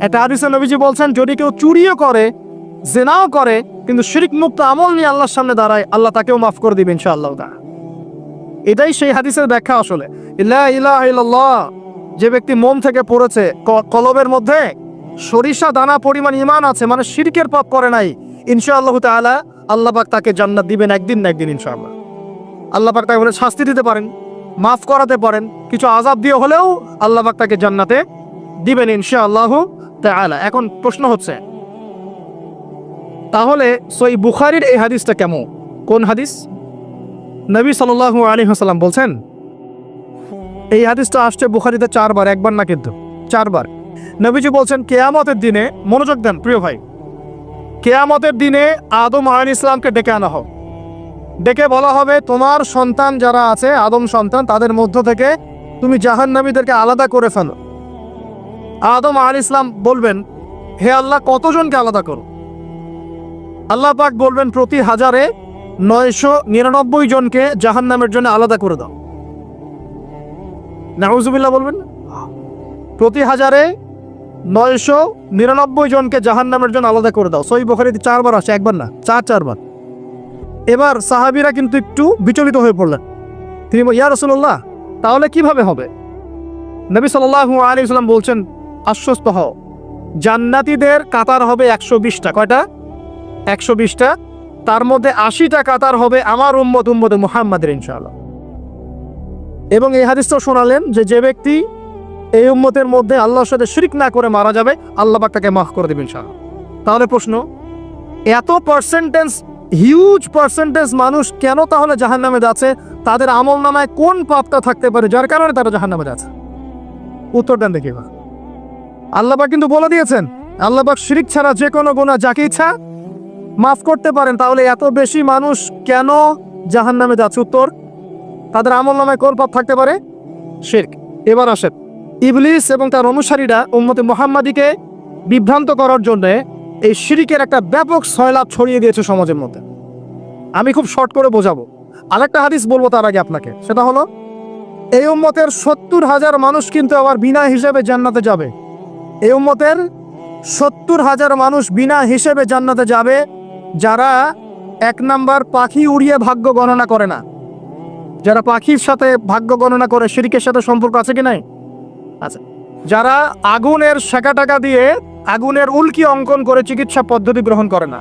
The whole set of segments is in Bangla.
একটা হাদিসে নবীজি বলছেন, যদি কেউ চুরিও করে, জিনাও করে, কিন্তু শিরক মুক্ত আমল নিয়ে আল্লাহর সামনে দাঁড়ায়, আল্লাহ তাকেও মাফ করে দিবেন ইনশাআল্লাহ তাআলা। এটাই সেই হাদিসের ব্যাখ্যা আসলে। লা ইলাহা ইল্লাল্লাহ যে ব্যক্তি মন থেকে পড়েছে, কলবের মধ্যে সরিষা দানা পরিমাণ ঈমান আছে, মানে শিরকের পাপ করে নাই, ইনশাআল্লাহ তাআলা আল্লাহ পাক তাকে জান্নাত দিবেন একদিন না একদিন ইনশাআল্লাহ। আল্লাহ পাক তাকে বলে শাস্তি দিতে পারেন, মাফ করাতে পারেন, কিছু আযাব দিয়ে হলেও আল্লাহ পাক তাকে জান্নাতে দিবেন ইনশাআল্লাহ তাআলা। এখন প্রশ্ন হচ্ছে, তাহলে সহিহ বুখারীর এই হাদিসটা কেমন? কোন হাদিস? নবী সাল্লাল্লাহু আলাইহি ওয়াসাল্লাম বলছেন, এই হাদিসটা আসছে বুখারীতে 4 বার, একবার না কিন্তু 4 বার। নবীজি বলছেন, কিয়ামতের দিনে, মনোযোগ দেন প্রিয় ভাই, কিয়ামতের দিনে আদম আলাইহিস সালামকে ডেকে আনা হবে। ডেকে বলা হবে, তোমার সন্তান যারা আছে, আদম সন্তান, তাদের মধ্য থেকে তুমি জাহান্নামীদেরকে আলাদা করে ফেলো। আদম আলাইহিস সালাম বলবেন, হে আল্লাহ, কতজনকে আলাদা করো? আল্লাহ পাক বলবেন, প্রতি 1000-এ 999 জনকে জাহান্নামের জন্য আলাদা করে দাও। নাউজুবিল্লাহ বলবেন। প্রতি 1000-এ 999 জনকে জাহান্নামের জন্য আলাদা করে দাও। সহিহ বুখারীতে 4 বার আসে, একবার না, 4 বার। এবার সাহাবীরা কিন্তু একটু বিচলিত হয়ে পড়লেন। তিনি বলেন, ইয়া রাসূলুল্লাহ, তাহলে কিভাবে হবে? নবী সাল্লাল্লাহু আলাইহি ওয়াসাল্লাম বলছেন, আশ্বস্ত হও, জান্নাতীদের কাতার হবে 120টা। কয়টা? 120টা। তার মধ্যে 80টা কাতার হবে আমার উম্মতে মুহাম্মাদের ইনশাআল্লাহ। এবং এই হাদিসটাও শোনালেন যে ব্যক্তি এই উম্মতের মধ্যে আল্লাহর সাথে শিরক না করে মারা যাবে, আল্লাহ পাক তাকে মাফ করে দেবেন ইনশাআল্লাহ। তাহলে প্রশ্ন, এত পার্সেন্টেজ, হিউজ পার্সেন্টেজ মানুষ কেন তাহলে জাহান্নামে যাচ্ছে? তাদের আমল নামায় কোন পাপটা থাকতে পারে যার কারণে তারা জাহান্নামে যাচ্ছে? উত্তর দেন দেখি। আল্লাহ পাক কিন্তু বলে দিয়েছেন, আল্লাহ পাক শিরক ছাড়া যে কোনো গুনাহ যাকে ইচ্ছা মাফ করতে পারেন। তাহলে এত বেশি মানুষ কেন জাহান্নামে যাচ্ছে? উত্তর, তাদের আমল নামায় কোন পাপ থাকতে পারে? শিরক। এবার আসেন, ইবলিস এবং তার অনুসারীরা উম্মতে মুহাম্মাদীকে বিভ্রান্ত করার জন্য এই শিরকের একটা ব্যাপক সয়লাব ছড়িয়ে দিয়েছে সমাজের মধ্যে। আমি খুব শর্ট করে বোঝাবো। আরেকটা হাদিস বলবো তার আগে আপনাকে, সেটা হলো, এই উম্মতের 70,000 মানুষ কিন্তু আবার বিনা হিসেবে জান্নাতে যাবে। এই উম্মতের 70,000 মানুষ বিনা হিসেবে জান্নাতে যাবে, যারা 1 নাম্বার পাখি উড়িয়ে ভাগ্য গণনা করে না। যারা পাখির সাথে ভাগ্য গণনা করে, শিরকের সাথে সম্পর্ক আছে কি নাই? আচ্ছা। যারা আগুনের শেখা টাকা দিয়ে আগুনের উল্কি অঙ্কন করে চিকিৎসা পদ্ধতি গ্রহণ করে না।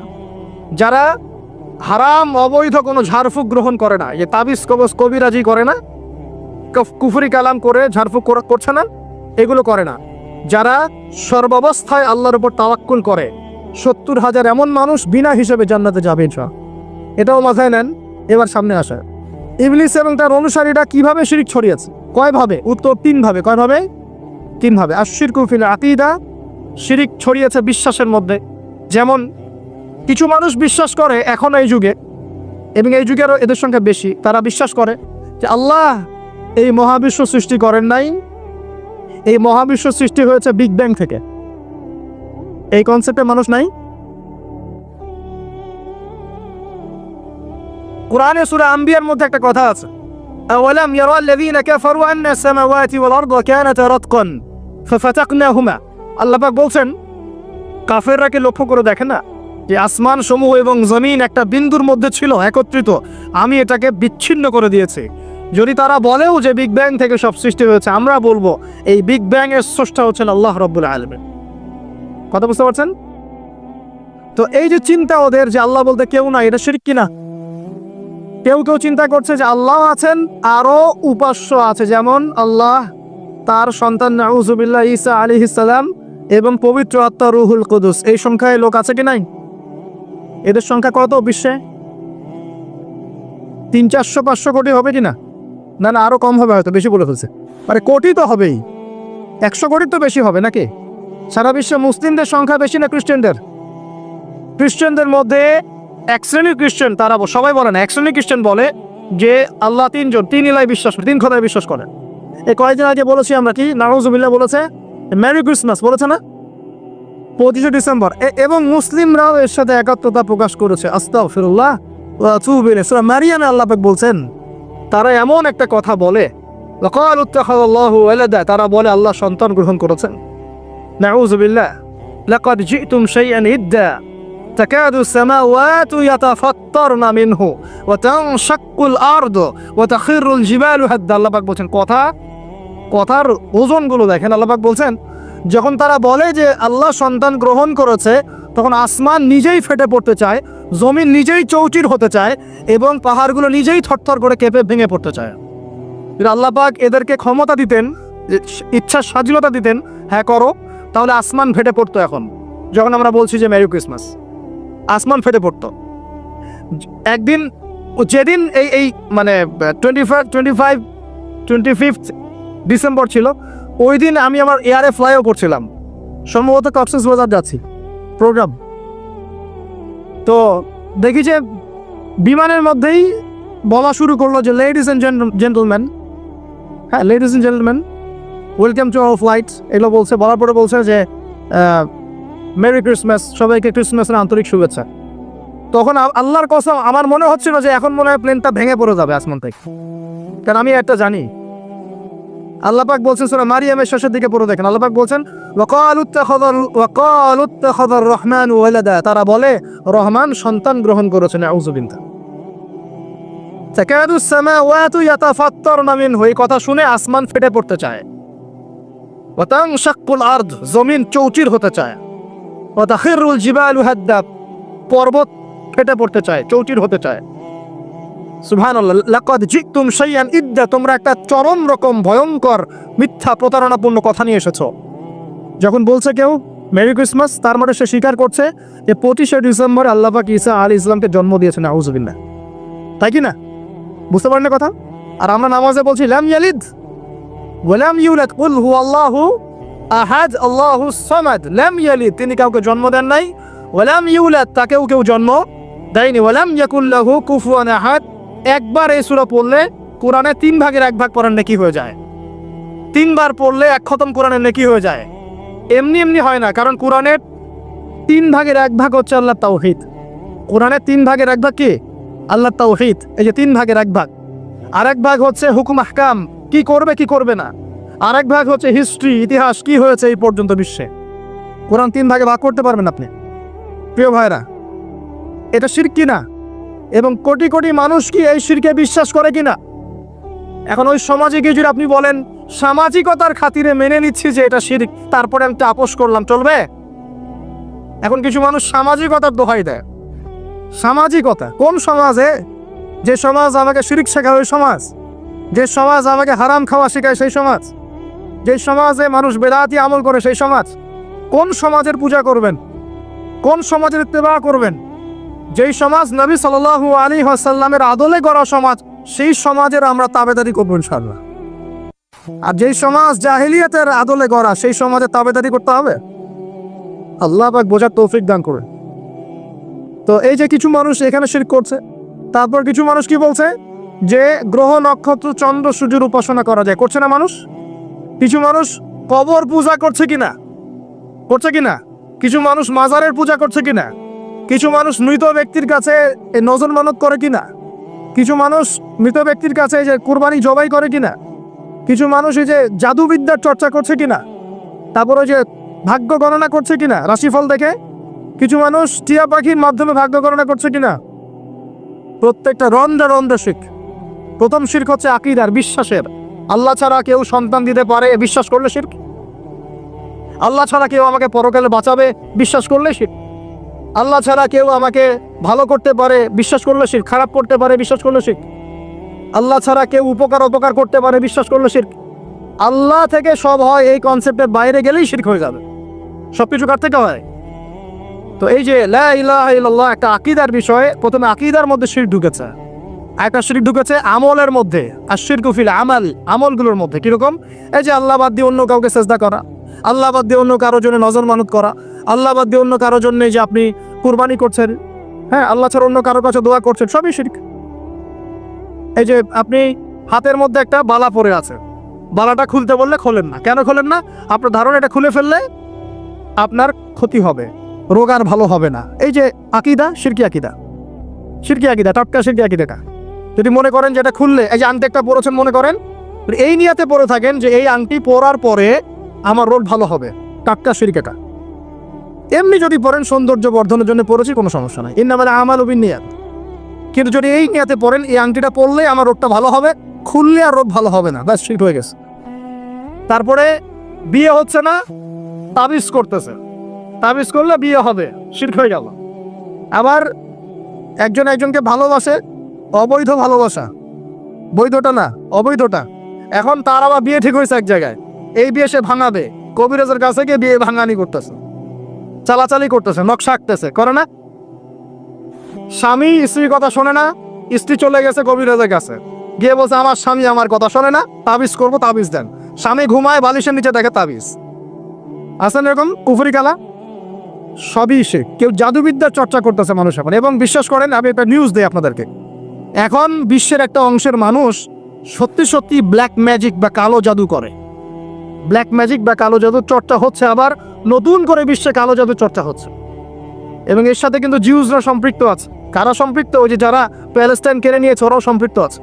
যারা হারাম অবৈধ কোনো ঝাড়ফুঁক গ্রহণ করে না, যে তাবিজ কবজ কবিরাজি করে না, কুফরি কালাম করে ঝাড়ফুঁক করছে না, এগুলো করে না। যারা সর্বাবস্থায় আল্লাহর উপর তাওয়াক্কুল করে, 70,000 এমন মানুষ বিনা হিসেবে জান্নাতে যাবে ইনশাআল্লাহ। এটাও মাথায় নেন। এবার সামনে আসে, ইবলিস এবং তার অনুসারীরা কিভাবে শিরক ছড়িয়েছে? কয়ভাবে? উত্তর 3 ভাবে। কয়ভাবে? 3 ভাবে। আশ-শিরকু ফিল আকীদা, শিরক ছড়িয়েছে বিশ্বাসের মধ্যে। যেমন কিছু মানুষ বিশ্বাস করে এখন এই যুগে, এবং এই যুগেরও এদের সংখ্যা বেশি, তারা বিশ্বাস করে যে আল্লাহ এই মহাবিশ্ব সৃষ্টি করেন নাই, এই মহাবিশ্ব সৃষ্টি হয়েছে বিগ ব্যাং থেকে। এই কনসেপ্টে মানুষ নাই। কুরআনে সূরা আম্বিয়ার মধ্যে একটা কথা আছে, আওয়ালাম ইয়ারাল্লাযীনা কাফারু আন্না আস-সামাওয়াতি ওয়াল আরদা কানাতা রাতকান ফাফাতাকনাহুমা। আল্লাহ পাক বলছেন, কাফেররা কি লক্ষ্য করে দেখে না যে আসমান সমূহ এবং জমিন একটা বিন্দুর মধ্যে ছিল একত্রিত, আমি এটাকে বিচ্ছিন্ন করে দিয়েছি। যদি তারা বলেও যে বিগ ব্যাং থেকে সব সৃষ্টি হয়েছে, আমরা বলবো এই বিগ ব্যাং এর স্রষ্টা হচ্ছেন আল্লাহ রাব্বুল আলামিন। কথা বুঝতে পারছেন? তো এই যে চিন্তা ওদের যে আল্লাহ বলতে কেউ না, এটা শিরক কিনা? কেউ কেউ চিন্তা করছে যে আল্লাহ আছেন, আরো উপাস্য আছে, যেমন আল্লাহ, তার সন্তান নাউজুবিল্লাহ ঈসা আলাইহিস সালাম এবং পবিত্র আত্মা রুহুল কুদুস। এই সংখ্যায় লোক আছে কি নাই? এদের সংখ্যা কত বিশ্বে? 300-400 কোটি হবে কিনা? না না, আরো কম হবে, হয়তো বেশি বলে ফেলছে। আরে কোটি তো হবেই, 100 কোটির তো বেশি হবে নাকি? সারা বিশ্বে মুসলিমদের সংখ্যা বেশি না খ্রিস্টানদের? খ্রিস্টানদের মধ্যে এক শ্রেণীর খ্রিস্টান, তারা সবাই বলে না, এক শ্রেণীর খ্রিস্টান বলে যে আল্লাহ 3 জন, 3 ইলায় বিশ্বাস করে, 3 খোদায় বিশ্বাস করেন। এই কয়েকদিন আগে বলেছি আমরা, কি নাউজুবিল্লাহ বলেছে, মেরি ক্রিসমাস বলেছে না, 25শে ডিসেম্বর। এবং মুসলিমরাও এর সাথে একাত্মতা প্রকাশ করেছে। আস্তাগফিরুল্লাহ ওয়া আতুবু ইলাইহি। সূরা মারিয়ামে আল্লাহ পাক বলছেন, তারা এমন একটা কথা বলে, লাকালু ইত্তাখাযাল্লাহু ওয়ালাদা, তারা বলে আল্লাহ সন্তান গ্রহণ করেছেন। নাউযু বিল্লাহ লাকাদ জিতুম শাইআন ইদ্দা তাকাদু সামাওয়াতু ইয়াতাফাত্তারনা মিনহু ওয়া তানশাক্কুল আরদু ওয়া তাখিরুল জিবালু হাদ্দা। আল্লাহ পাক বলছেন কথার ওজনগুলো দেখেন। আল্লাহ পাক বলছেন যখন তারা বলে যে আল্লাহ সন্তান গ্রহণ করেছে, তখন আসমান নিজেই ফেটে পড়তে চায়, জমিন নিজেই চৌচির হতে চায় এবং পাহাড়গুলো নিজেই থরথর করে কেঁপে ভেঙে পড়তে চায়। আল্লাহ পাক এদেরকে ক্ষমতা দিতেন, ইচ্ছার স্বাধীনতা দিতেন, হ্যাঁ করো, তাহলে আসমান ফেটে পড়তো। এখন যখন আমরা বলছি যে মেরি ক্রিসমাস, আসমান ফেটে পড়তো। একদিন যেদিন এই মানে 25 ডিসেম্বর ছিল, ওই দিন আমি আমার এয়ারে ফ্লাইও করছিলাম, সম্ভবত কক্সবাজার যাচ্ছি প্রোগ্রাম। তো দেখি যে বিমানের মধ্যেই বলা শুরু করলো যে লেডিস অ্যান্ড জেন্টলম্যান, হ্যাঁ ladies and gentleman, welcome to our flight, এগুলো বলছে। বলার পরে বলছে যে মেরি ক্রিসমাস, সবাইকে ক্রিসমাসের আন্তরিক শুভেচ্ছা। তখন আল্লাহর কসম আমার মনে হচ্ছিল যে এখন মনে হয় প্লেনটা ভেঙে পড়ে যাবে আসমান থেকে, কারণ আমি একটা জানি। আল্লাহ পাক বলছেন সূরা মারিয়ামের শেষের দিকে পড়ে দেখেন, আল্লাহ পাক বলছেন ওয়াকালু ইত্তাখাযার রহমানু ওয়ালাদা, তারা বলে রহমান সন্তান গ্রহণ করেছেন। নাউযু বিল্লাহ। তাকাদু সামাওয়াতু ইয়াতাফাত্তারনা মিনহু, এই কথা শুনে আসমান ফেটে পড়তে চায়। ওয়া তানশাক্কুল আরদ, জমিন চৌচির হতে চায়। ওয়া তাখিরুল জিবালু হাদ্দা, পর্বত ফেটে পড়তে চায়, চৌচির হতে চায়। সুবহানাল্লাহ। লাকাদ জিতুম শাইআন ইদ্দা, তোমরা একটা চরম রকম ভয়ঙ্কর মিথ্যা প্রতারণাপূর্ণ কথা নিয়ে এসেছো। যখন বলছে কেউ মেরি ক্রিসমাস, তার মানে সে স্বীকার করছে যে 25শে ডিসেম্বর আল্লাহ পাক ঈসা আলাইহিস সালামকে জন্ম দিয়েছেন। নাউযু বিল্লাহ। তাই কি না? বুঝতে পারেন না কথা? আর আমরা নামাজে বলছি লাম ইয়ালিদ ওয়া লাম ইউলাদ কুল হুয়াল্লাহু আহাদ আল্লাহুস সামাদ। লাম ইয়ালিদ, তিনি কাউকে জন্ম দেন নাই, ওয়া লাম ইউলাদ, তাকেও কেউ জন্ম দেয়নি, ওয়া লাম ইয়াকুল লাহু কুফুয়ান আহাদ। একবার এই সূরা পড়লে কোরআনে 3 ভাগের 1 ভাগ পড়ার নেকি হয়ে যায়। 3 বার পড়লে 1 খতম কোরআনের নেকি হয়ে যায়। এমনি এমনি হয় না, কারণ কোরআনের 3 ভাগের 1 ভাগ হচ্ছে আল্লাহর তাওহীদ। কোরআনের 3 ভাগের 1 ভাগ কি? আল্লাহর তাওহীদ। এই যে 3 ভাগের 1 ভাগ, আরেক ভাগ হচ্ছে হুকুম আহকাম, কি করবে কি করবে না। আরেক ভাগ হচ্ছে হিস্ট্রি, ইতিহাস, কি হয়েছে এই পর্যন্ত বিশ্বে। কোরআন 3 ভাগে ভাগ করতে পারবেন আপনি। প্রিয় ভাইরা, এটা শিরক কিনা? এবং কোটি কোটি মানুষ কি এই শিরকে বিশ্বাস করে কিনা? এখন ওই সমাজে গিয়ে যদি আপনি বলেন সামাজিকতার খাতিরে মেনে নিচ্ছি যে এটা শিরক, তারপরে আমি আপোষ করলাম, চলবে? এখন কিছু মানুষ সামাজিকতার দোহাই দেয়। সামাজিকতা কোন সমাজে? যে সমাজ আমাকে শিরক শেখায় ওই সমাজ, যে সমাজ আমাকে হারাম খাওয়া শেখায় সেই সমাজ, যে সমাজে মানুষ বেদাতি আমল করে সেই সমাজ। কোন সমাজের পূজা করবেন? কোন সমাজের ইত্তেবা করবেন? যেই সমাজ নবী সাল্লাল্লাহু আলাইহি ওয়াসাল্লামের আদলে গড়া সমাজ, সেই সমাজের আমরা তাবেদারি করব ইনশাআল্লাহ। আর যেই সমাজ জাহেলিয়াতের আদলে গড়া, সেই সমাজে তাবেদারি করতে হবে। আল্লাহ পাক বোঝার তৌফিক দান করুন। তো এই যে কিছু মানুষ এখানে শিরক করছে, তারপর কিছু মানুষ কি বলছে যে গ্রহ নক্ষত্র চন্দ্র সূর্যের উপাসনা করা যায়, করছে না মানুষ? কিছু মানুষ কবর পূজা করছে কিনা? করছে কিনা? কিছু মানুষ মাজারের পূজা করছে কিনা? কিছু মানুষ মৃত ব্যক্তির কাছে নজর মানত করে কিনা? কিছু মানুষ মৃত ব্যক্তির কাছে যে কুরবানি জবাই করে কিনা? কিছু মানুষ এই যে জাদুবিদ্যার চর্চা করছে কিনা? তারপরে যে ভাগ্য গণনা করছে কিনা রাশিফল দেখে? কিছু মানুষ টিয়া পাখির মাধ্যমে ভাগ্য গণনা করছে কিনা? প্রত্যেকটা রন্ধ্রে রন্ধ্রে শিরক। প্রথম শিরক হচ্ছে আকীদার, বিশ্বাসের। আল্লাহ ছাড়া কেউ সন্তান দিতে পারে বিশ্বাস করলে শিরক। আল্লাহ ছাড়া কেউ আমাকে পরকালে বাঁচাবে বিশ্বাস করলে শিরক। আল্লাহ ছাড়া কেউ আমাকে ভালো করতে পারে বিশ্বাস করলে শিরক। খারাপ করতে পারে বিশ্বাস করলে শিরক। আল্লাহ ছাড়া কেউ অপকার করতে পারে বিশ্বাস করলে শিরক। আল্লাহ থেকে সব হয়, এই কনসেপ্টের বাইরে গেলেই শিরক হয়ে যাবে। সবকিছু কার থেকে হয়? তো এই যে লা ইলাহা ইল্লাল্লাহ একটা আকীদার বিষয়ে, প্রথমে আকীদার মধ্যে শিরক ঢুকেছে। একটা শিরক ঢুকেছে আমলের মধ্যে, আর শিরকু ফিল আমাল, আমলগুলোর মধ্যে। কিরকম? এই যে আল্লাহ বাদ দিয়ে অন্য কাউকে সেজদা করা, আল্লাহ বাদ দিয়ে অন্য কারোর জন্য নজর মানত করা, আল্লাহ বাদ দিয়ে অন্য কারোর জন্য যে আপনি কুরবানি করছেন, হ্যাঁ আল্লাহ ছাড়া অন্য কারোর কাছে দোয়া করছেন, সবই শিরক। এই যে আপনি হাতের মধ্যে একটা বালা পরে আছে, বালাটা খুলতে বললে খোলেন না। কেন খোলেন না? আপনার ধারণা এটা খুলে ফেললে আপনার ক্ষতি হবে, রোগ আর ভালো হবে না। এই যে আকীদা, শিরকি আকীদা, শিরকি আকীদা, টাটকা শিরকি আকীদাটা যদি মনে করেন যে এটা খুললে, এই যে আংটি একটা পরেছেন মনে করেন, এই নিয়াতে পরে থাকেন যে এই আংটি পরার পরে আমার রোগ ভালো হবে, টাটকা শিরক এটা। এমনি যদি পড়েন সৌন্দর্য বর্ধনের জন্য পড়েছি, কোনো সমস্যা নাই, ইন্নামাল আমালু বিন্নিয়াত। কিন্তু যদি এই নিয়াতে পড়েন এই আংটিটা পড়লে আমার রোগটা ভালো হবে, খুললে আর রোগ ভালো হবে না, ব্যাস শিরক হয়ে গেছে। তারপরে বিয়ে হচ্ছে না, তাবিজ করতেছে, তাবিজ করলে বিয়ে হবে, শিরক হয়ে গেল। আবার একজন একজনকে ভালোবাসে, অবৈধ ভালোবাসা, বৈধটা না অবৈধটা। এখন তার আবার বিয়ে ঠিক হয়েছে এক জায়গায়, এই বিয়ে সে ভাঙাবে, কবিরাজের কাছে গিয়ে বিয়ে ভাঙানি করতেছে, চালাচালি করতেছে, নকশা আঁকতেছে, করে না? স্বামী স্ত্রীর কথা শোনে না, স্ত্রী চলে গেছে কবিরাজের কাছে, গিয়ে বলছে আমার স্বামী আমার কথা শোনে না, তাবিজ করবো, তাবিজ দেন। স্বামী ঘুমায়, বালিশের নিচে দেখে তাবিজ। আছেন এরকম কুফরি কালা? সবই সে, কেউ জাদুবিদ্যার চর্চা করতেছে মানুষ এখন। এবং বিশ্বাস করেন, আমি একটা নিউজ দিই আপনাদেরকে, এখন বিশ্বের একটা অংশের মানুষ সত্যি সত্যি ব্ল্যাক ম্যাজিক বা কালো জাদু করে। ব্ল্যাক ম্যাজিক বা কালো জাদুর চর্চা হচ্ছে, আবার নতুন করে বিশ্বে কালো জাদুর চর্চা হচ্ছে। এবং এর সাথে কিন্তু জিউসরা সম্পৃক্ত আছে। কারা সম্পৃক্ত? ওই যে যারা প্যালেস্টাইন কেড়ে নিয়েছে ওরাও সম্পৃক্ত আছে।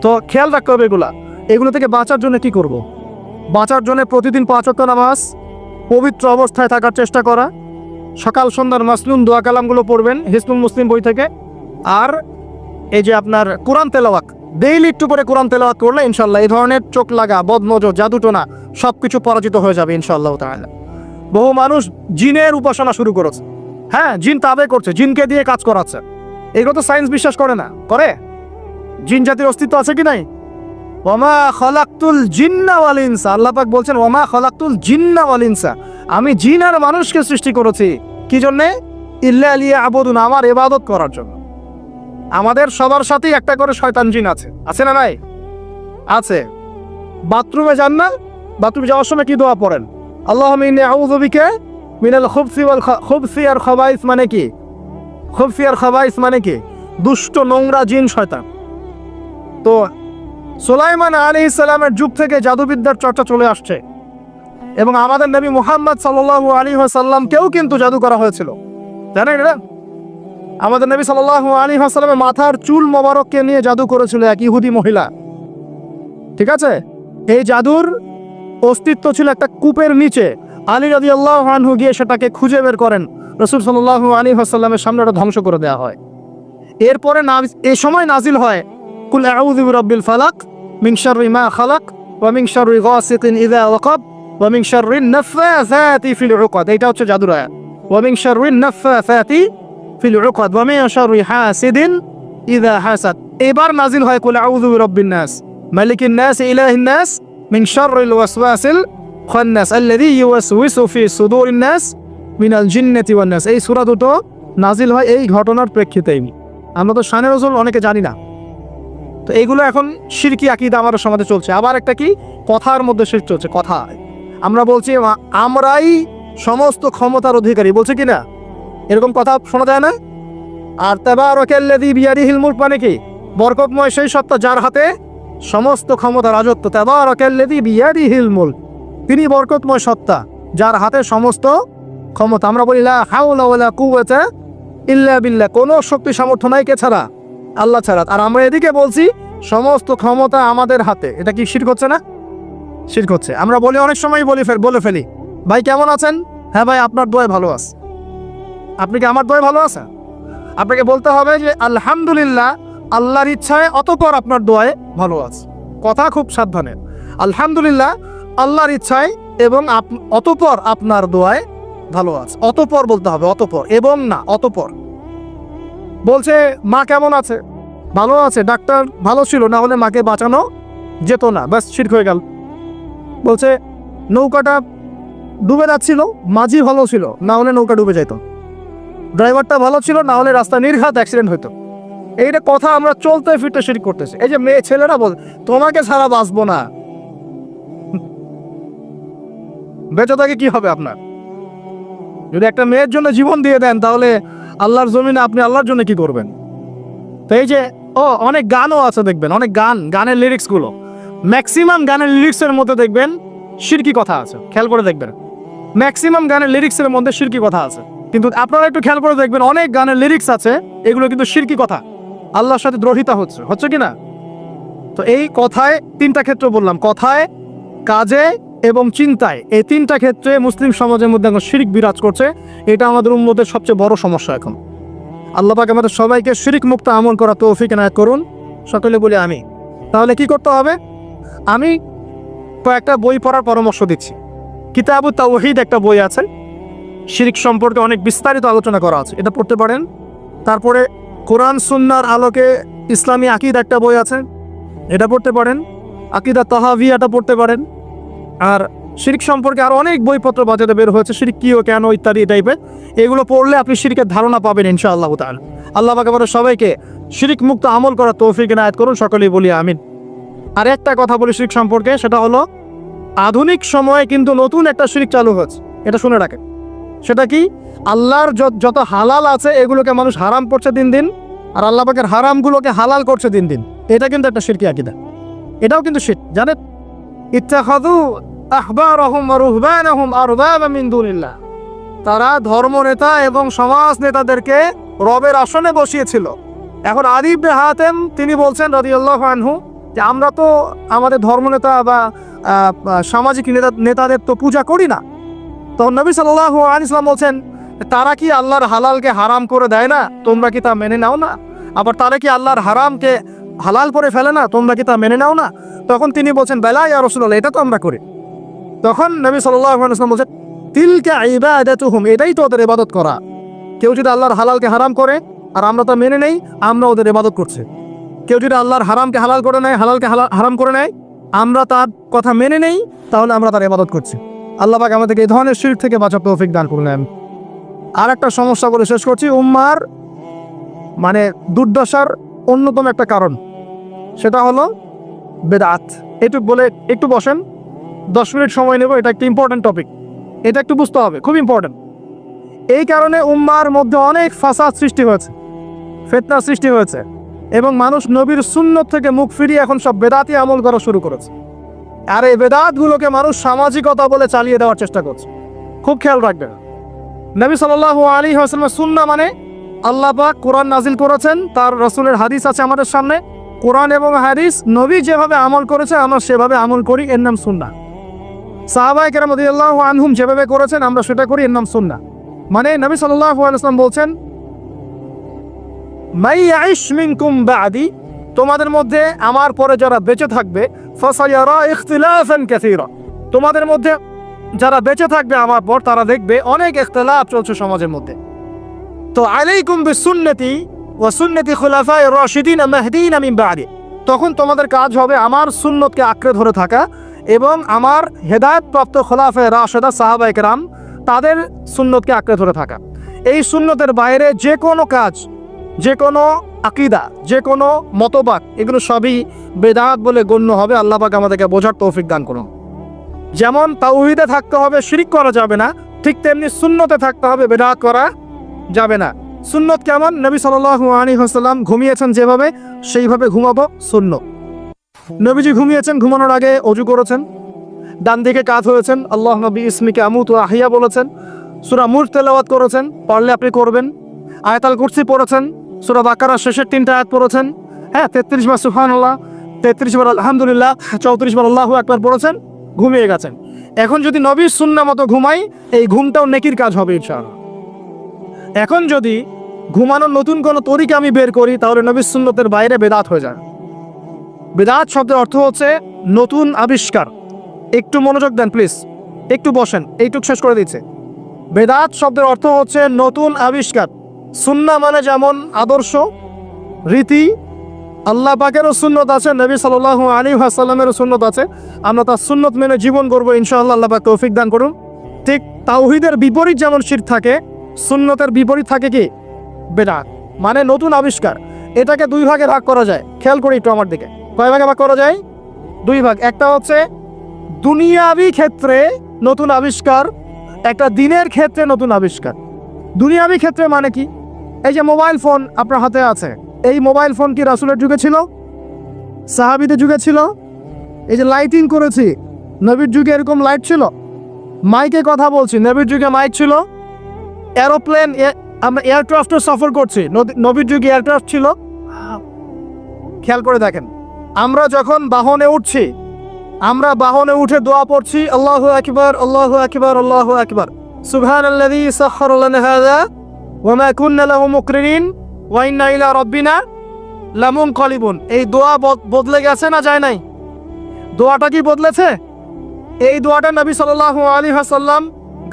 তো খেয়াল রাখতে হবে এগুলো থেকে বাঁচার জন্য কি করব? বাঁচার জন্য প্রতিদিন 5 ওয়াক্ত নামাজ, পবিত্র অবস্থায় থাকার চেষ্টা করা, সকাল সন্ধ্যার মাসনুন দোয়া কালামগুলো পড়বেন হিসনুল মুসলিম বই থেকে। আর এই যে আপনার কোরআন তেলাওয়াত, ডেইলি একটু করে কোরআন তেলাওয়াত করলে ইনশাল্লাহ এই ধরনের চোখ লাগা, বদনজর, জাদুটোনা সব কিছু পরাজিত হয়ে যাবে ইনশাআল্লাহ তাআলা। বহু মানুষ জিনের উপাসনা শুরু করেছে, হ্যাঁ, জিন তাবে করছে, জিনকে দিয়ে কাজ করাচ্ছে। এগুলো তো সায়েন্স বিশ্বাস করে না, করে? জিন জাতির অস্তিত্ব আছে কি নাই? ওমা খলাকতুল জিন্না ওয়াল ইনসা, আল্লাহ পাক বলছেন ওমা খলাকতুল জিন্না ওয়াল ইনসা, আমি জিন আর মানুষকে সৃষ্টি করেছি কি জন্যে? ইল্লা লিয়াবুদুন, আমার ইবাদত করার জন্য। আমাদের সবার সাথেই একটা করে শয়তান জিন আছে, আছে না নাই? আছে। বাথরুমে যান না, বাথরুমে যাওয়ার সময় কি দোয়া পড়েন? আল্লাহুম্মা ইন্নী আউযু বিকা মিনাল খুবসি আর খাবাইস, মানে কি? খুবসি আর খাবাইস মানে কি? দুষ্ট নোংরা জিন, শয়তান। তো সুলাইমান আলাইহিস সালামের যুগ থেকে জাদুবিদ্যার চর্চা চলে আসছে, এবং আমাদের নবী মুহাম্মদ সাল্লাল্লাহু আলাইহি ওয়াসাল্লামকেও কিন্তু জাদু করা হয়েছিল, জানেন এটা? আমাদের নবী সাল্লাল্লাহু আলাইহি ওয়াসাল্লামের মাথার চুল মোবারককে নিয়ে জাদু করেছিল এক ইহুদি মহিলা, ঠিক আছে? এই জাদুর অস্তিত্ব ছিল একটা কূপের নিচে। আলী রাদিয়াল্লাহু আনহু গিয়ে সেটাকে খুঁজে বের করেন, রাসূল সাল্লাল্লাহু আলাইহি ওয়াসাল্লামের সামনে ওটা ধ্বংস করে দেওয়া হয়। এরপরে এই সময় নাজিল হয় কুল আউযু বিরাব্বিল ফালাক মিন শাররি মা খালাক ওয়া মিন শাররি গাসিকিন ইযা ওয়াকাব ওয়া মিন শাররিন নাফাসাতি ফিল উকাদ। এটা হচ্ছে জাদুর আয়াত, ওয়া মিন শাররিন নাফাসাতি ফিল উকাদ ওয়া মিন শাররি হাসিদিন ইযা হাসাদ। এবার নাজিল হয় কুল আউযু বিরাব্বিন নাস মালিকিন নাস ইলাহিন নাস মিন শাররিল ওয়াসওয়াসিল খান্নাস আল্লাযী ইউওয়াসউইসু ফি সুদুরিন নাস মিনাল জিন্নাতি ওয়ান নাস। এই সূরা দুটো নাজিল হয় এই ঘটনার প্রেক্ষিতেই। আমরা তো শানে রাসূল অনেকে জানি না। তো এইগুলো এখন শিরকি আকীদা আমাদের সমাজে চলছে। আবার একটা কি, কথার মধ্যে শিরক চলছে, কথা। আমরা বলছি আমরাই সমস্ত ক্ষমতার অধিকারী, বলছে কি না? এরকম কথা শোনা যায় না? আর তাবারাকাল্লাযী বিয়াদিহিল মুলক মানে কি? বরকতময় সেই সত্তা যার হাতে সমস্ত ক্ষমতা, রাজত্ব। তাবারাকাল্লাযী বিয়াদিহিল মুলক, তিনি বরকতময় সত্তা যার হাতে সমস্ত ক্ষমতা। আমরা বলি লা হাওলা ওয়ালা কুওয়াতা ইল্লা বিল্লাহ, কোনো শক্তি সামর্থ্য নাই কে ছাড়া? আল্লাহ ছাড়া। আর আমরা এদিকে বলছি সমস্ত ক্ষমতা আমাদের হাতে। এটা কি শিরক হচ্ছে না? শিরক হচ্ছে। আমরা বলি, অনেক সময় বলে ফেলি, ভাই কেমন আছেন? হ্যাঁ ভাই, আপনার দোয়ায় ভালো আছে। আপনি কি আমার দোয়ায় ভালো আছেন? আপনাকে বলতে হবে যে আলহামদুলিল্লাহ, আল্লাহর ইচ্ছায়, অতঃপর আপনার দোয়ায় ভালো আছে। কথা খুব সাবধানে, আলহামদুলিল্লাহ আল্লাহর ইচ্ছায় এবং অতঃপর আপনার দোয়ায় ভালো আছে। অতঃপর বলতে হবে, অতঃপর, এবং না, অতঃপর। বলছে মা কেমন আছে? ভালো আছে, ডাক্তার ভালো ছিল, না হলে মাকে বাঁচানো যেত না, ব্যাস শিরক হয়ে গেল। বলছে নৌকাটা ডুবে যাচ্ছিল, মাঝি ভালো ছিল, না হলে নৌকা ডুবে যেত। ড্রাইভারটা ভালো ছিল, না হলে রাস্তা নির্ঘাত অ্যাক্সিডেন্ট হইতো। এইটা কথা আমরা চলতে ফিরতে শিরক করতেছি। এই যে মেয়ে ছেলেরা বল তোমাকে ছাড়া বাঁচবো না, বেঁচে থাকে কি হবে আপনার? যদি একটা মেয়ের জন্য জীবন দিয়ে দেন, তাহলে আল্লাহর জমিনে আপনি আল্লাহর জন্য কি করবেন? তো এই যে অনেক গানও আছে, দেখবেন অনেক গানের লিরিক্সগুলো, ম্যাক্সিমাম গানের লিরিক্সের মধ্যে দেখবেন শিরকি কথা আছে। খেয়াল করে দেখবেন, ম্যাক্সিমাম গানের লিরিক্সের মধ্যে শিরকি কথা আছে। কিন্তু আপনারা একটু খেয়াল করে দেখবেন, অনেক গানের লিরিক্স আছে এগুলো কিন্তু শিরকি কথা, আল্লাহর সাথে দ্রোহিতা হচ্ছে কি না? তো এই কথায় তিনটা ক্ষেত্র বললাম, কথায়, কাজে এবং চিন্তায়, এই তিনটা ক্ষেত্রে মুসলিম সমাজের মধ্যে এখন শিরক বিরাজ করছে। এটা আমাদের উম্মতের সবচেয়ে বড় সমস্যা এখন। আল্লাহ পাক আমাদের সবাইকে শিরক মুক্ত আমল করা তৌফিক এনায়েত করুন। সকলে বলি আমি। তাহলে কি করতে হবে? আমি কয়েকটা বই পড়ার পরামর্শ দিচ্ছি। কিতাবুত তাওহীদ একটা বই আছে, শিরক সম্পর্কে অনেক বিস্তারিত আলোচনা করা আছে, এটা পড়তে পারেন। তারপরে কোরআন সুন্নাহর আলোকে ইসলামী আকীদা একটা বই আছে, এটা পড়তে পারেন। আকীদা তাহাভিয়াটা পড়তে পারেন। আর শিরক সম্পর্কে আরও অনেক বইপত্র বাজারে বের হয়েছে, শিরক কী ও কেন ইত্যাদি টাইপের। এগুলো পড়লে আপনি শিরকের ধারণা পাবেন ইনশাআল্লাহ তাআলা। আল্লাহ পাক আমাদের সবাইকে শিরক মুক্ত আমল করার তৌফিক এনায়েত করুন। সকলেই বলি আমিন। আর একটা কথা বলি শিরক সম্পর্কে, সেটা হলো আধুনিক সময়ে কিন্তু নতুন একটা শিরক চালু হয়েছে, এটা শুনে রাখেন। সেটা কি? আল্লাহর যত হালাল আছে এগুলোকে মানুষ হারাম করছে দিন দিন, আর আল্লাহ পাকের হারামগুলোকে হালাল করছে দিন দিন। এটা কিন্তু একটা শিরকি আকীদা, এটাও কিন্তু শিরক, জানেন? ইত্তাখাযু আহবারহুম ওয়া রুহবানাহুম আরবাবা মিন দুনিল্লাহ। তারা ধর্মনেতা এবং সমাজ নেতাদেরকে রবের আসনে বসিয়েছিল। এখন আদী ইবনে হাতেম তিনি বলছেন রাদিয়াল্লাহু আনহু যে আমরা তো আমাদের ধর্মনেতা বা সামাজিক নেতাদের তো পূজা করি না। তখন নবী সাল্লাল্লাহু আলাইহি ওয়াসাল্লাম বলছেন, তারা কি আল্লাহর হালালকে হারাম করে দেয় না? তোমরা কি তা মেনে নাও না? আবার তারা কি আল্লাহর হারামকে হালাল করে ফেলে না? তোমরা কি তা মেনে নাও না? তখন তিনি বলছেন, বেলা ইয়া রাসূলুল্লাহ, এটা তো আমরা করি। তখন নবী সাল্লাল্লাহু আলাইহি ওয়াসাল্লাম বলছেন, তিলকা ইবাদাতুহুম, এটাই তো ওদের ইবাদত করা। কেউ যদি আল্লাহর হালালকে হারাম করে আর আমরা তা মেনে নেই, আমরা ওদের ইবাদত করছি। কেউ যদি আল্লাহর হারামকে হালাল করে নেয়, হালালকে হারাম করে নেয়, আমরা তার কথা মেনে নেই, তাহলে আমরা তার ইবাদত করছি। আল্লাহ পাক আমাদেরকে এই ধরনের শিরক থেকে বাঁচার তৌফিক দান করলেন। আর একটা সমস্যা বলে শেষ করছি, উম্মার মানে দুর্দশার অন্যতম একটা কারণ, সেটা হলো বেদাত। একটু বলে একটু বসেন, 10 মিনিট সময় নেব, এটা একটা ইম্পর্টেন্ট টপিক, এটা একটু বুঝতে হবে, খুব ইম্পর্টেন্ট। এই কারণে উম্মার মধ্যে অনেক ফাসাদ সৃষ্টি হয়েছে, ফিতনা সৃষ্টি হয়েছে, এবং মানুষ নবীর সুন্নত থেকে মুখ ফিরিয়ে এখন সব বেদাতি আমল করা শুরু করেছে। আর এই বেদাতগুলোকে মানুষ সামাজিকতা বলে চালিয়ে দেওয়ার চেষ্টা করছে। খুব খেয়াল রাখবেন, নবী সাল্লাল্লাহু আলাইহি ওয়াসাল্লামের সুন্নাহ মানে আল্লাহ পাক কোরআন নাজিল করেছেন, তার রাসূলের হাদিস আছে আমাদের সামনে। কোরআন এবং হাদিস নবী যেভাবে আমল করেছে আমরা সেভাবে আমল করি, এর নাম সুন্নাহ। সাহাবায়ে কেরাম রাদিয়াল্লাহু আনহুম যেভাবে করেছেন আমরা সেটা করি, এর নাম সুন্নাহ। মানে নবী সাল্লাল্লাহু আলাইহি ওয়াসাল্লাম বলছেন, মাই ইয়াইশ মিনকুম বাদি, তোমাদের মধ্যে আমার পরে যারা বেঁচে থাকবে, ফাসায়ারা ইখতিলাফান কাসীরা, তোমাদের মধ্যে যারা বেঁচে থাকবে আমার পর তারা দেখবে অনেক ইখতিলাফ চলছে সমাজের মধ্যে। তো আলাইকুম বিসুন্নতি ওয়া সুন্নতি খুলাফায়ে রাশিদিন মাহদিন মিন বাদি, তখন তোমাদের কাজ হবে আমার সুন্নতকে আঁকড়ে ধরে থাকা এবং আমার হেদায়েতপ্রাপ্ত খোলাফায়ে রাশিদা সাহাবায়ে কেরাম তাদের সুন্নতকে আঁকড়ে ধরে থাকা। এই সুন্নতের বাইরে যে কোনো কাজ, যে কোনো আকীদা, যে কোনো মতবাদ, এগুলো সবই বেদাত বলে গণ্য হবে। আল্লাহ পাক আমাদেরকে বোঝার তৌফিক দান করুন। যেমন তাওহীদে থাকতে হবে, শিরক করা যাবে না, ঠিক তেমনি সুন্নতে থাকতে হবে, বেদাত করা যাবে না। সুন্নত কেমন? নবী সাল্লাল্লাহু আলাইহি ওয়াসাল্লাম ঘুমিয়েছেন যেভাবে, সেইভাবে ঘুমাবো সুন্নত। নবীজি ঘুমিয়েছেন, ঘুমানোর আগে ওযু করেছেন, ডান দিকে কাত হয়েছেন, আল্লাহ নবী ইসমিকে আমুতু আহিয়া বলেছেন, সূরা মুল্ক তেলাওয়াত করেছেন, পারলে আপনি করবেন। আয়াতুল কুরসি পড়েছেন, সূরা বাকারার শেষের 3টা আয়াত পড়েছেন, 33 বার সুবহানাল্লাহ, 33 বার আলহামদুলিল্লাহ, 34 বার আল্লাহু আকবার পড়েছেন, ঘুমিয়ে গেছেন। এখন যদি নবীর সুন্নাহ মতো ঘুমাই, এই ঘুমটাও নেকির কাজ হবে ইনশাআল্লাহ। এখন যদি ঘুমানোর নতুন কোনো তরিকা আমি বের করি, তাহলে নবীর সুন্নতের বাইরে বেদাত হয়ে যায়। বেদাত শব্দের অর্থ হচ্ছে নতুন আবিষ্কার। একটু মনোযোগ দেন প্লিজ, একটু বসেন, এইটুকু শেষ করে দিচ্ছে। বেদাত শব্দের অর্থ হচ্ছে নতুন আবিষ্কার। সুন্নাহ মানে যেমন আদর্শ, রীতি, আল্লাহ পাকেরও সুন্নত আছে, নবী সাল্লাল্লাহু আলাইহি ওয়াসাল্লামেরও সুন্নত আছে, আমরা তার সুন্নত মেনে জীবন করবো ইনশাআল্লাহ। আল্লাহ পাক তৌফিক দান করুন। ঠিক তাওহীদের বিপরীত যেমন শিরক থাকে, সুন্নতের বিপরীত থাকে কি? বেদাত, মানে নতুন আবিষ্কার। এটাকে 2 ভাগে ভাগ করা যায়, খেয়াল করি একটু আমার দিকে। কয় ভাগে ভাগ করা যায়? 2 ভাগ। একটা হচ্ছে দুনিয়াবি ক্ষেত্রে নতুন আবিষ্কার, একটা দিনের ক্ষেত্রে নতুন আবিষ্কার। দুনিয়াবি ক্ষেত্রে মানে কি? এই যে মোবাইল ফোন আপনার হাতে আছে, এই মোবাইল ফোন কি রাসূলের যুগে ছিল? সাহাবীদের যুগে ছিল? এই যে লাইটিং করেছি, নবীর যুগে এরকম লাইট ছিল? মাইকে কথা বলছি, নবীর যুগে মাইক ছিল? এরোপ্লেন, আমরা এয়ারক্রাফটে সফর করছি, নবীর যুগে এয়ারক্রাফট ছিল? খেয়াল করে দেখেন, আমরা যখন বাহনে উঠছি, আমরা বাহনে উঠে দোয়া পড়ছি, আল্লাহু আকবার, আল্লাহু আকবার, আল্লাহু আকবার, সুবহানাল্লাযী সাখখারা লানা হাযা ওয়া মা কুন্না লাহু মুকরিনিন ওয়া ইন্না ইলা রাব্বিনা লামুনকালিবুন। এই দোয়া বদলে গেছে না যায় নাই? দোয়াটা কি বদলেছে? এই দোয়াটা নবী সাল্লাল্লাহু আলাইহি ওয়াসাল্লাম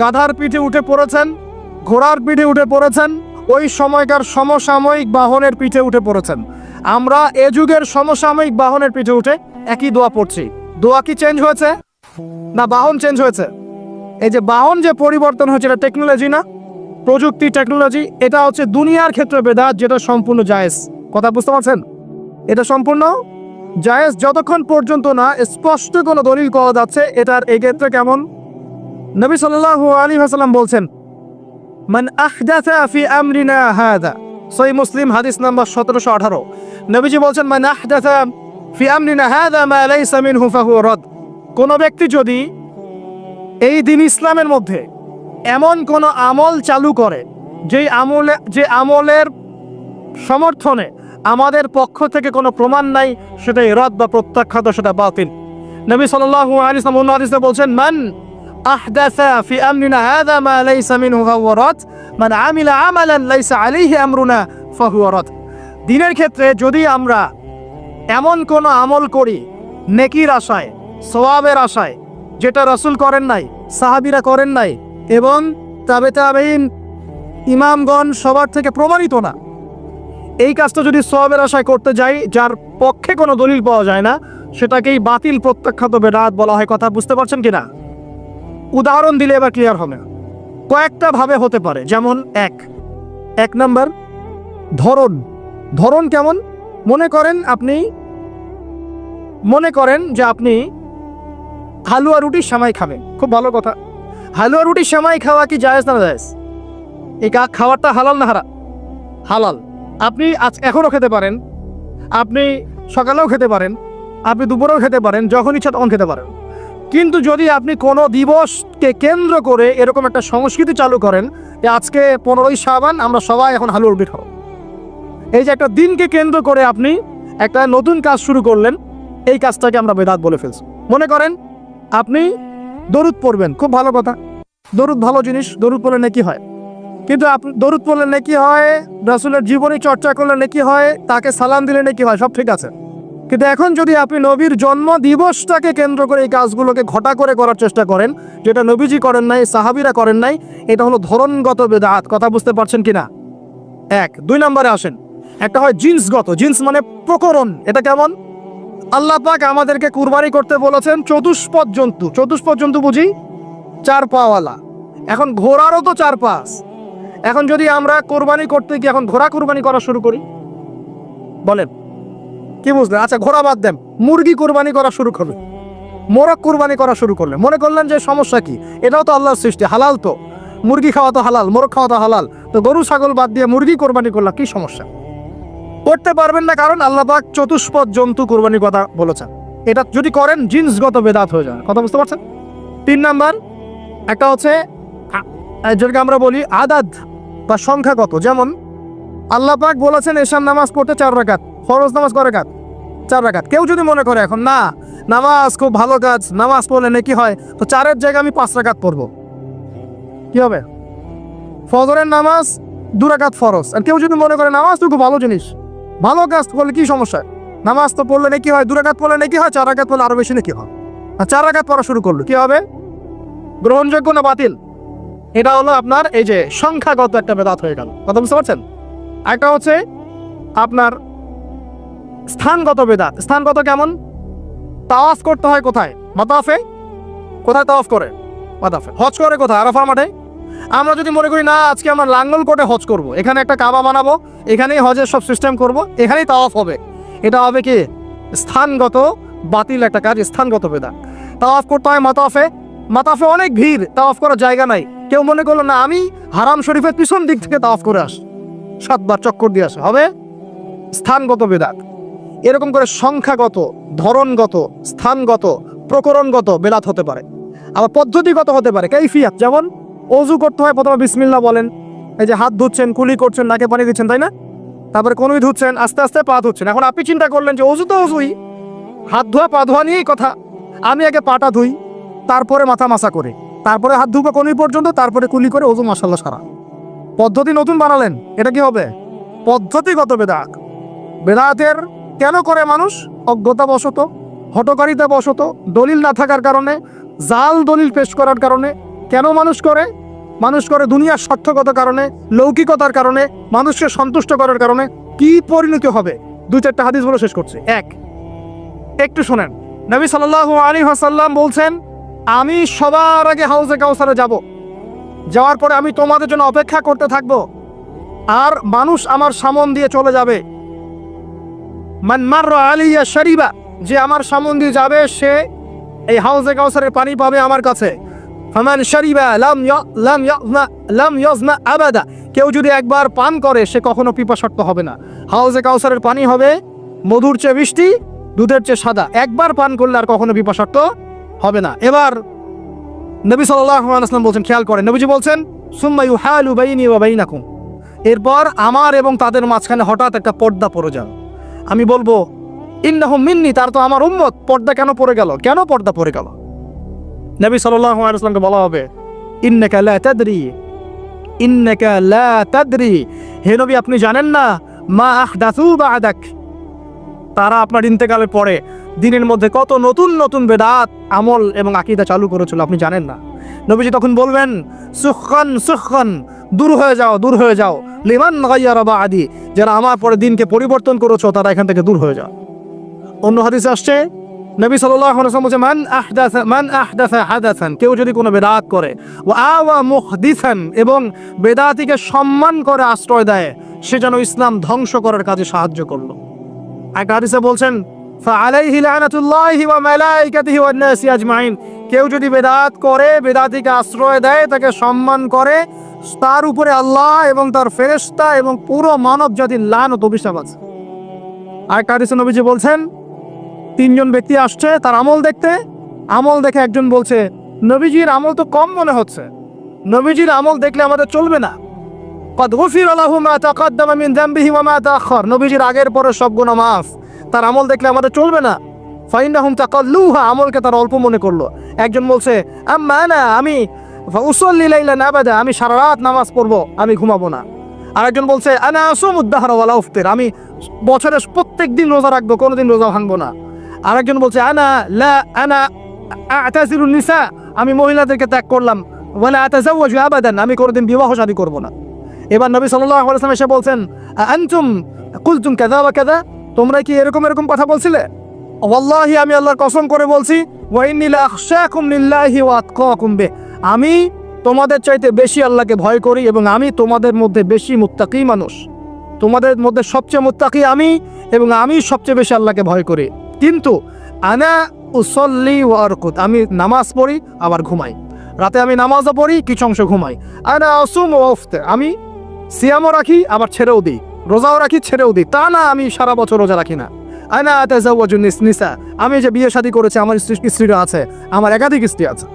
গাধার পিঠে উঠে পড়েছেন, ঘোড়ার পিঠে উঠে পড়েছেন, ওই সময়কার সমসাময়িক বাহনের পিঠে উঠে পড়েছেন। আমরা এ যুগের সমসাময়িক বাহনের পিঠে উঠে একই দোয়া পড়ছি। দোয়া কি চেঞ্জ হয়েছে না বাহন চেঞ্জ হয়েছে? এই যে বাহন যে পরিবর্তন হয়েছে, এটা টেকনোলজি না, প্রযুক্তি, টেকনোলজি। এটা হচ্ছে দুনিয়ার ক্ষেত্রে বেদাত, যেটা সম্পূর্ণ জায়েজ। কথা বুঝতে পারছেন? এটা সম্পূর্ণ জায়েজ যতক্ষণ পর্যন্ত না স্পষ্ট কোনো দলিল পাওয়া যাচ্ছে এটার এই ক্ষেত্রে কেমন। নবী সাল্লাল্লাহু আলাইহি ওয়াসাল্লাম বলছেন, মান আহদাসা ফি আমরিনা হাযা, সহিহ মুসলিম হাদিস নাম্বার 1718। নবীজি বলছেন, মান আহদাসা ফি আমরিনা হাযা মা লাইসা মিনহু ফাহুয়া রাদ। কোন ব্যক্তি যদি এই দিন ইসলামের মধ্যে এমন কোন আমল চালু করে যে আমলের সমর্থনে আমাদের পক্ষ থেকে কোনো প্রমাণ নাই, সেটাই রাদ বা প্রত্যাখ্যাত, সেটা বাতিল। নবী সাল্লাল্লাহু আলাইহি ওয়াসাল্লাম অন্য হাদিসে বলছেন, মান আহদাসা ফি আমরিনা হাযা মা লাইসা মিনহু ফাহুয়া রাদ, মান আমিলা আমালান লাইসা আলাইহি আমরুনা ফাহুয়া রাদ। দিনের ক্ষেত্রে যদি আমরা এমন কোন আমল করি নেকির আশায়, সওয়াবের আশায়, যেটা রাসূল করেন নাই, সাহাবীরা করেন নাই এবং তাবেঈন ইমামগণ সবার থেকে প্রমাণিত না, এই কাজটা যদি সওয়াবের আশায় করতে যাই যার পক্ষে কোনো দলিল পাওয়া যায় না, সেটাকেই বাতিল, প্রত্যাখ্যাত, বেদাত বলা হয়। কথা বুঝতে পারছেন কিনা? উদাহরণ দিলে এবার ক্লিয়ার হবে। কয়েকটা ভাবে হতে পারে। যেমন এক নাম্বার ধরন কেমন? মনে করেন যে আপনি হালুয়া রুটির সেমাই খাবেন, খুব ভালো কথা। হালুয়া রুটির সেমাই খাওয়া কি জায়েজ না জায়েজ? এই খাবারটা হালাল না হারাম? হালাল। আপনি এখনও খেতে পারেন, আপনি সকালেও খেতে পারেন, আপনি দুপুরেও খেতে পারেন, যখন ইচ্ছা তখন খেতে পারেন। কিন্তু যদি আপনি কোনো দিবসকে কেন্দ্র করে এরকম একটা সংস্কৃতি চালু করেন যে আজকে 15ই শাবান আমরা সবাই এখন হালুয়া রুটি খাবো, এই যে একটা দিনকে কেন্দ্র করে আপনি একটা নতুন কাজ শুরু করলেন, এই কাজটাকে আমরা বেদাত বলে ফেলছি। মনে করেন আপনি দরুদ পড়বেন, খুব ভালো কথা, দরুদ ভালো জিনিস, দরুদ পড়লে নেকি হয়। কিন্তু আপনি দরুদ পড়লে নেকি হয়, রাসূলের জীবনী চর্চা করলে নেকি হয়, তাকে সালাম দিলে নেকি হয়, সব ঠিক আছে। কিন্তু এখন যদি আপনি নবীর জন্ম দিবসটাকে কেন্দ্র করে এই কাজগুলোকে ঘটা করে করার চেষ্টা করেন, যেটা নবীজি করেন নাই, সাহাবীরা করেন নাই, এটা হলো ধরনগত বেদাত। কথা বুঝতে পারছেন কিনা? দুই নম্বরে আসেন, একটা হয় জিন্সগত। জিন্স মানে প্রকরণ। এটা কেমন? আল্লাহ পাক আমাদেরকে কুরবানি করতে বলেছেন চতুষ্পদ জন্তু। চতুষ্পদ জন্তু বুঝি 4 পাওয়ালা। এখন ঘোড়ারও তো 4 পা। এখন যদি আমরা কোরবানি করতে গিয়ে এখন ঘোড়া কোরবানি করা শুরু করি, বলেন কি বুঝলেন? আচ্ছা ঘোড়া বাদ দেন, মুরগি কোরবানি করা শুরু করবে, মোরগ কোরবানি করা শুরু করলে মনে করলেন যে সমস্যা কি? এটাও তো আল্লাহর সৃষ্টি, হালাল তো, মুরগি খাওয়া তো হালাল, মোরগ খাওয়া তো হালাল, তো গরু ছাগল বাদ দিয়ে মুরগি কোরবানি করলাম, কি সমস্যা? করতে পারবেন না, কারণ আল্লাহ পাক চতুষ্পদ জন্তু কোরবানির কথা বলেছেন। এটা যদি করেন জিন্সগত বেদাত হয়ে যায়। কথা বুঝতে পারছেন? 3 নাম্বার একটা হচ্ছে যেটাকে আমরা বলি আদাদ বা সংখ্যাগত। যেমন আল্লাহ পাক বলেছেন এশার নামাজ পড়তে 4 রাকাত, ফরজ নামাজ কয় রাকাত? 4 রাকাত। কেউ যদি মনে করে এখন না নামাজ খুব ভালো কাজ, নামাজ পড়লে নেকি হয়, তো 4-এর জায়গায় আমি 5 রাকাত পড়বো, কি হবে? ফজরের নামাজ 2 রাকাত ফরজ। আর কেউ যদি মনে করে নামাজ তো খুব ভালো জিনিস, ভালো কাজ করলে কি সমস্যা? নামাজ তো পড়লে নেকি হয়, 2 রাকাত পড়লে নেকি হয়, 4 রাকাত পড়লে আরো বেশি নেকি হয়। আর 4 রাকাত পড়া শুরু করলো, কি হবে? গ্রহণযোগ্য না বাতিল? এটা হলো আপনার এই যে সংখ্যাগত একটা বেদাত হয়ে গেল। কথা বুঝতে পারছেন? একটা হচ্ছে আপনার স্থানগত বেদাত। স্থানগত কেমন? তাওয়াফ করতে হয় কোথায়? মাতাফে। কোথায় তাওয়াফ করে? মাতাফে। হজ করে কোথায়? আরাফা মাঠে। আমরা যদি মনে করি না আজকে আমরা লাঙ্গলকোটে হজ করব, এখানে একটা কাবা বানাবো, এখানেই হজের সব সিস্টেম করব, এখানেই তাওয়াফ হবে, এটা হবে কি? স্থানগত বাতিল একটা কাজ, স্থানগত বেদাত। তাওয়াফ করতে হয় মাতাফে। মাতাফে অনেক ভিড়, তাওয়াফ করার জায়গা নাই। কেউ মনে করলো না আমি হারাম শরীফের পিছন দিক থেকে তাওয়াফ করে আস, 7 বার চক্কর দিয়ে আসে, হবে স্থানগত বেদাত। এরকম করে সংখ্যাগত, ধরনগত, স্থানগত, প্রকরণগত বেদাত হতে পারে। আবার পদ্ধতিগত হতে পারে, কাইফিয়াত। যেমন ওযু করতে হয়, প্রথমে বিসমিল্লাহ বলেন, এই যে হাত ধুচ্ছেন, কুলি করছেন, নাকে পানি দিচ্ছেন, তাই না? তারপরে কোনোই ধুচ্ছেন, আস্তে আস্তে পা ধুচ্ছেন। এখন আপনি চিন্তা করলেন যে ওযু তো ওযুই, হাত ধোয়া পা ধোয়া নিয়েই কথা, আমি আগে পাটা ধুই, তারপরে মাথা মাসা করে, তারপরে হাত ধুবো কোনি পর্যন্ত, তারপরে কুলি করে ওযু মাশাআল্লাহ সারা। পদ্ধতি নতুন বানালেন, এটা কি হবে? পদ্ধতিগত বেদাত। বেদাতের কেন করে মানুষ? অজ্ঞতাবশত, হঠকারিতাবশত, দলিল না থাকার কারণে, জাল দলিল পেশ করার কারণে। কেন মানুষ করে? মানুষ করে দুনিয়ার স্বার্থগত কারণে, লৌকিকতার কারণে, মানুষকে সন্তুষ্ট করার কারণে। কি পরিণতি হবে? 2-4টা হাদিস বলে শেষ করছে। একটু শোনেন, নবী সাল্লাল্লাহু আলাইহি ওয়াসাল্লাম বলছেন, আমি সবার আগে হাউজে কাউসারে যাব, যাওয়ার পরে আমি তোমাদের জন্য অপেক্ষা করতে থাকবো, আর মানুষ আমার সামন দিয়ে চলে যাবে। মান মাররা আলাইয়া শারিবা, যে আমার সামন দিয়ে যাবে সে এই হাউজে কাউসারের পানি পাবে আমার কাছে। ফামান শারিবা লাম ইয়াজমা আবাদা, কেউ যদি একবার পান করে সে কখনো পিপাসার্ত হবে না। হাউজে কাউসারের পানি হবে মধুর চেয়ে মিষ্টি, দুধের চেয়ে সাদা। একবার পান করলে আর কখনো পিপাসার্ত হবে না। এবার নবী সাল্লাল্লাহু আলাইহি ওয়াসাল্লাম বলছেন, খেয়াল করেন, নবীজি বলছেন, সুম্মা ইউহালু বাইনি ওয়া বাইনাকুম, এরপর আমার এবং তাদের মাঝখানে হঠাৎ একটা পর্দা পড়ে যাবে। আমি বলবো, ইন্নাহুম মিন্নি, তার তো আমার উম্মত। পর্দা কেন পড়ে গেল? কেন পর্দা পড়ে গেল? নবী সাল্লাল্লাহু আলাইহি ওয়াসাল্লামকে বলা হবে, ইন্নাকা লা তাদরি, ইন্নাকা লা তাদরি, হে নবী আপনি জানেন না, মা আহদাসু বা'দাক, তারা আপনার ইন্তেকালের পরে দিনের মধ্যে কত নতুন নতুন বেদাত, আমল এবং আকীদা চালু করেছিল, আপনি জানেন না। নবীজি তখন বলবেন, সুখান সুখান, দূর হয়ে যাও, দূর হয়ে যাও, লিমান গায়্যারা বা'দি, যারা আমার পরে দিনকে পরিবর্তন করেছো তারা এখান থেকে দূর হয়ে যাও। অন্য হাদিসে আসছে, নবী সাল্লাল্লাহু আলাইহি ওয়াসাল্লাম বলেন, মান আহদাসা হাদাসান, কেউ যদি কোনো বেদাত করে, ওয়া আওয়া মুহদিসান, এবং বেদাতিকে সম্মান করে আশ্রয় দেয়, সে যেন ইসলাম ধ্বংস করার কাজে সাহায্য করলো। এক হাদিসে বলছেন, ফাআলাইহি লানাতুল্লাহি ওয়া মালাইকাতিহি ওয়ান নাসি আজমাইন, কেউ যদি বেদাত করে, বেদাতিকে আশ্রয় দেয়, তাকে সম্মান করে, তার উপরে আল্লাহ এবং তার ফেরেশতা এবং পুরো মানব জাতির লানত অভিশাপ আছে। আর হাদিসে নবীজি বলছেন, 3 জন ব্যক্তি আসছে তার আমল দেখতে। আমল দেখে একজন বলছে, নবীজির আমল তো কম মনে হচ্ছে, নবীজির আমল দেখলে আমাদের চলবে না। قد غفر له ما تقدم من ذنبه وما تأخر, নবীজির আগের পরে সব গুনাহ মাফ, তার আমল দেখলে আমাদের চলবে না। ফাইন্নাহুম তাকাল্লুহা, আমলকে তারা অল্প মনে করলো। একজন বলছে, আম্মা আনা, আমি ফাউসাল্লি লাইলান আবাদা, আমি সারা রাত নামাজ পড়বো, আমি ঘুমাবো না। আরেকজন বলছে, আনা আসুমুদ দাহরা ওয়ালা উফতির, আমি বছরের প্রত্যেক দিন রোজা রাখবো, কোনোদিন রোজা ভাঙবো না। আরেকজন বলছে, আনা আতাজিরুন নিসা, আমি মহিলাদেরকে ত্যাগ করলাম, ওয়ালা আতাজাওয়াজু আবাদান, আমি কোনোদিন বিবাহ শাদী করবো না। এবার নবী সাল্লাল্লাহু আলাইহি ওয়াসাল্লাম এসে বলছেন, আনতুম কুলতুম কাযা ওয়া কাযা, তোমরা কি এরকম কথা বলছিলে? ওয়াল্লাহি, আমি আল্লাহর কসম করে বলছি, ওয়া ইন্নী লা আখশাকুম লিল্লাহি ওয়া আতকাকুম বিহ, আমি তোমাদের চাইতে বেশি আল্লাহকে ভয় করি এবং আমি তোমাদের মধ্যে বেশি মুত্তাকি মানুষ। তোমাদের মধ্যে সবচেয়ে মুত্তাকি আমি, এবং আমি সবচেয়ে বেশি আল্লাহকে ভয় করি। কিন্তু আনা উসাল্লি ওয়া আরকুদ, আমি নামাজ পড়ি আবার ঘুমাই, রাতে আমি নামাজও পড়ি, কিছু অংশ ঘুমাই। আনা আসুম ওয়া আফতির, আমি সিয়ামও রাখি আবার ছেড়েও দিই, রোজাও রাখি ছেড়েও দিই, তা না আমি সারা বছর রোজা রাখি না। আনা আতাজাওয়াজু নিসা, আমি যে বিয়ে শাদী করেছি, আমার স্ত্রীরা আছে, আমার একাধিক স্ত্রী আছে।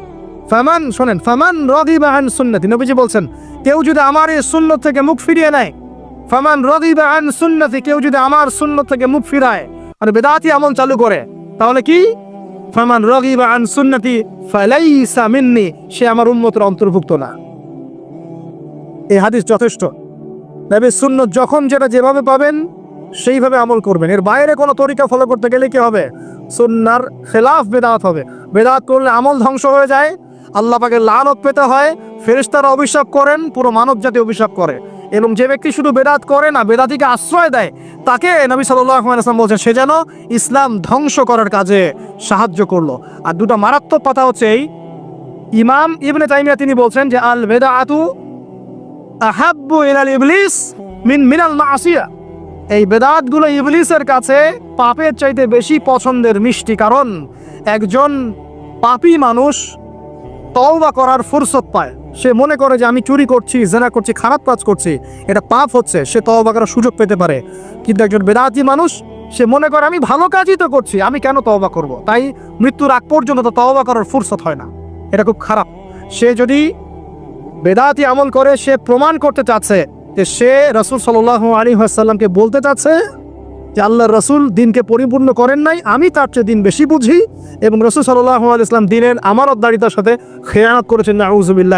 ফামান, শোনেন, ফামান রাদিবা আন সুন্নতি, নবীজি বলছেন, কেউ যদি আমার এই সুন্নত থেকে মুখ ফিরিয়ে নেয়, ফামান রাদিবা আন সুন্নতি, কেউ যদি আমার সুন্নত থেকে মুখ ফিরায়, মানে বেদাতি আমল চালু করে, তাহলে কি? ফামান রাদিবা আন সুন্নতি ফালাইসা মিন্নি, সে আমার উম্মতের অন্তর্ভুক্ত না। এই হাদিস যথেষ্ট। নবীর সুন্নত যখন যেটা যেভাবে পাবেন সেইভাবে আমল করবেন, এর বাইরে কোনো তরিকা ফলো করতে গেলে কি হবে? সুন্নাহর খেলাফ বেদাত হবে। বেদাত করলে আমল ধ্বংস হয়ে যায়, আল্লাহ পাকের লানত পেতে হয়, ফেরেশতারা অভিশাপ করেন, পুরো মানব জাতি অভিশাপ করে। এবং যে ব্যক্তি শুধু বেদাত করে না, বেদাতিকে আশ্রয় দেয়, তাকে নবী সাল্লাল্লাহু আলাইহি ওয়াসাল্লাম বলছেন, সে যেন ইসলাম ধ্বংস করার কাজে সাহায্য করলো। আর দুটো মারাত্মক কথা হচ্ছে এই, ইমাম ইবনে তাইমিয়া তিনি বলছেন যে আল বেদাআতু আহাব্বু ইলাল ইবলিস মিনাল মাসিয়া, এই বেদাতগুলো ইবলিসের কাছে পাপের চাইতে বেশি পছন্দের মিষ্টি। কারণ একজন পাপী মানুষ তওবা করার ফুরসত পায়, সে মনে করে যে আমি চুরি করছি, জিনা করছি, খারাপ কাজ করছি, এটা পাপ হচ্ছে, সে তওবা করার সুযোগ পেতে পারে। কিন্তু একজন বেদাতি মানুষ, সে মনে করে আমি ভালো কাজই তো করছি, আমি কেন তওবা করব? তাই মৃত্যুর আগ পর্যন্ত তো তওবা করার ফুরসত হয় না। এটা খুব খারাপ। সে যদি বেদাতি আমল করে, সে প্রমাণ করতে চাচ্ছে যে সে রাসূল সাল্লাল্লাহু আলাইহি ওয়াসাল্লামকে বলতে চাচ্ছে যে আল্লাহর রাসূল দিনকে পরিপূর্ণ করেন নাই, আমি তার চেয়ে দিন বেশি বুঝি, এবং রাসূল সাল্লাল্লাহু আলাইহি ওয়াসাল্লাম দিনের আমানতদারিতার সাথে খেয়ানত করেছেন, নাউযুবিল্লাহ।